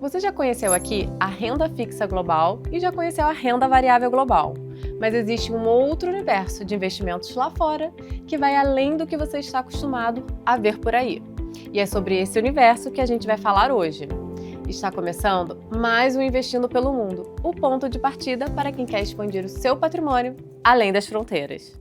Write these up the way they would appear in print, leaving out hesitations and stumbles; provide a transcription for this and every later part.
Você já conheceu aqui a renda fixa global e já conheceu a renda variável global. Mas existe um outro universo de investimentos lá fora que vai além do que você está acostumado a ver por aí. E é sobre esse universo que a gente vai falar hoje. Está começando mais um Investindo pelo Mundo, o ponto de partida para quem quer expandir o seu patrimônio além das fronteiras.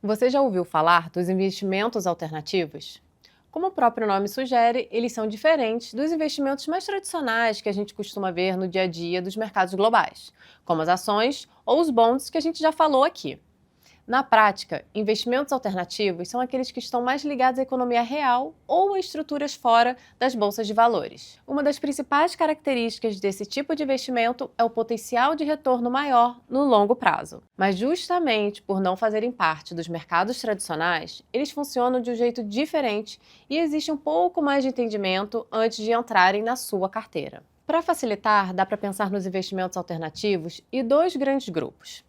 Você já ouviu falar dos investimentos alternativos? Como o próprio nome sugere, eles são diferentes dos investimentos mais tradicionais que a gente costuma ver no dia a dia dos mercados globais, como as ações ou os bonds que a gente já falou aqui. Na prática, investimentos alternativos são aqueles que estão mais ligados à economia real ou a estruturas fora das bolsas de valores. Uma das principais características desse tipo de investimento é o potencial de retorno maior no longo prazo. Mas justamente por não fazerem parte dos mercados tradicionais, eles funcionam de um jeito diferente e existe um pouco mais de entendimento antes de entrarem na sua carteira. Para facilitar, dá para pensar nos investimentos alternativos e dois grandes grupos.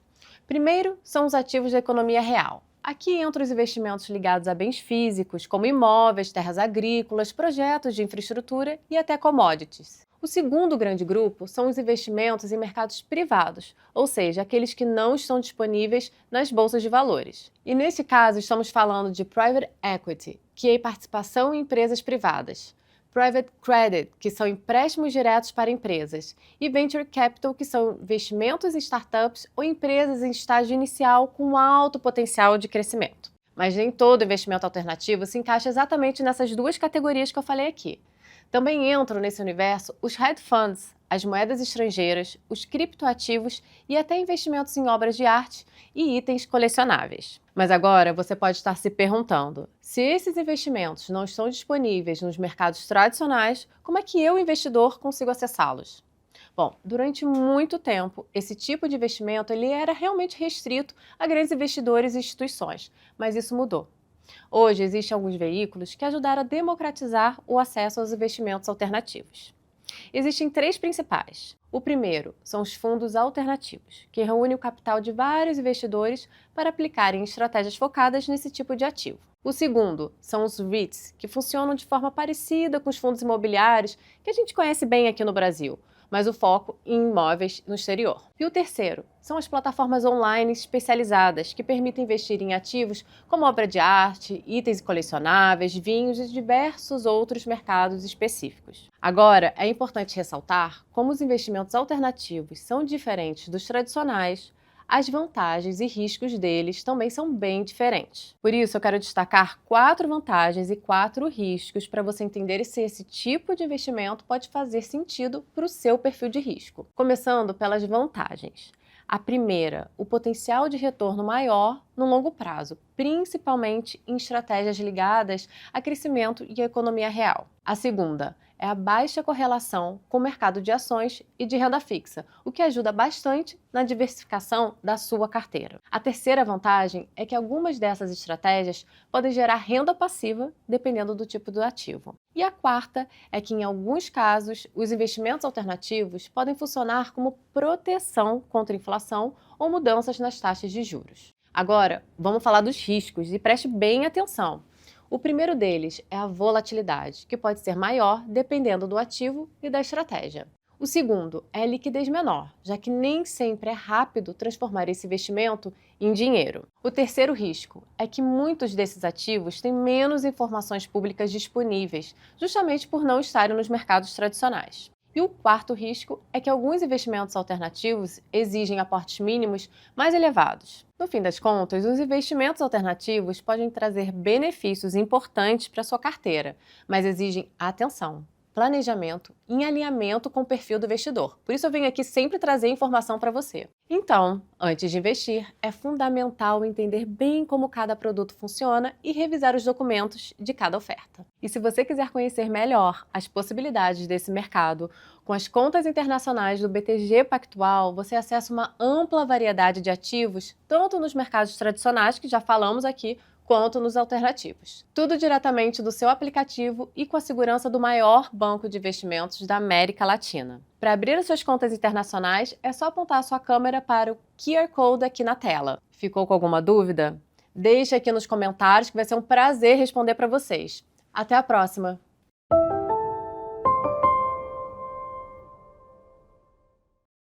Primeiro, são os ativos da economia real. Aqui entram os investimentos ligados a bens físicos, como imóveis, terras agrícolas, projetos de infraestrutura e até commodities. O segundo grande grupo são os investimentos em mercados privados, ou seja, aqueles que não estão disponíveis nas bolsas de valores. E nesse caso, estamos falando de private equity, que é participação em empresas privadas. Private Credit, que são empréstimos diretos para empresas, e Venture Capital, que são investimentos em startups ou empresas em estágio inicial com alto potencial de crescimento. Mas nem todo investimento alternativo se encaixa exatamente nessas duas categorias que eu falei aqui. Também entram nesse universo os hedge funds, as moedas estrangeiras, os criptoativos e até investimentos em obras de arte e itens colecionáveis. Mas agora você pode estar se perguntando, se esses investimentos não estão disponíveis nos mercados tradicionais, como é que eu, investidor, consigo acessá-los? Bom, durante muito tempo, esse tipo de investimento ele era realmente restrito a grandes investidores e instituições, mas isso mudou. Hoje, existem alguns veículos que ajudaram a democratizar o acesso aos investimentos alternativos. Existem três principais. O primeiro são os fundos alternativos, que reúnem o capital de vários investidores para aplicarem estratégias focadas nesse tipo de ativo. O segundo são os REITs, que funcionam de forma parecida com os fundos imobiliários que a gente conhece bem aqui no Brasil, mas o foco em imóveis no exterior. E o terceiro são as plataformas online especializadas que permitem investir em ativos como obra de arte, itens colecionáveis, vinhos e diversos outros mercados específicos. Agora, é importante ressaltar como os investimentos alternativos são diferentes dos tradicionais. As vantagens e riscos deles também são bem diferentes. Por isso, eu quero destacar 4 vantagens e 4 riscos para você entender se esse tipo de investimento pode fazer sentido para o seu perfil de risco. Começando pelas vantagens. A primeira, o potencial de retorno maior no longo prazo, principalmente em estratégias ligadas a crescimento e a economia real. A segunda é a baixa correlação com o mercado de ações e de renda fixa, o que ajuda bastante na diversificação da sua carteira. A terceira vantagem é que algumas dessas estratégias podem gerar renda passiva, dependendo do tipo do ativo. E a quarta é que, em alguns casos, os investimentos alternativos podem funcionar como proteção contra a inflação ou mudanças nas taxas de juros. Agora, vamos falar dos riscos e preste bem atenção. O primeiro deles é a volatilidade, que pode ser maior dependendo do ativo e da estratégia. O segundo é a liquidez menor, já que nem sempre é rápido transformar esse investimento em dinheiro. O terceiro risco é que muitos desses ativos têm menos informações públicas disponíveis, justamente por não estarem nos mercados tradicionais. E o quarto risco é que alguns investimentos alternativos exigem aportes mínimos mais elevados. No fim das contas, os investimentos alternativos podem trazer benefícios importantes para a sua carteira, mas exigem atenção, planejamento em alinhamento com o perfil do investidor. Por isso eu venho aqui sempre trazer informação para você. Então, antes de investir, é fundamental entender bem como cada produto funciona e revisar os documentos de cada oferta. E se você quiser conhecer melhor as possibilidades desse mercado, com as contas internacionais do BTG Pactual, você acessa uma ampla variedade de ativos, tanto nos mercados tradicionais, que já falamos aqui, quanto nos alternativos. Tudo diretamente do seu aplicativo e com a segurança do maior banco de investimentos da América Latina. Para abrir as suas contas internacionais, é só apontar a sua câmera para o QR Code aqui na tela. Ficou com alguma dúvida? Deixe aqui nos comentários que vai ser um prazer responder para vocês. Até a próxima!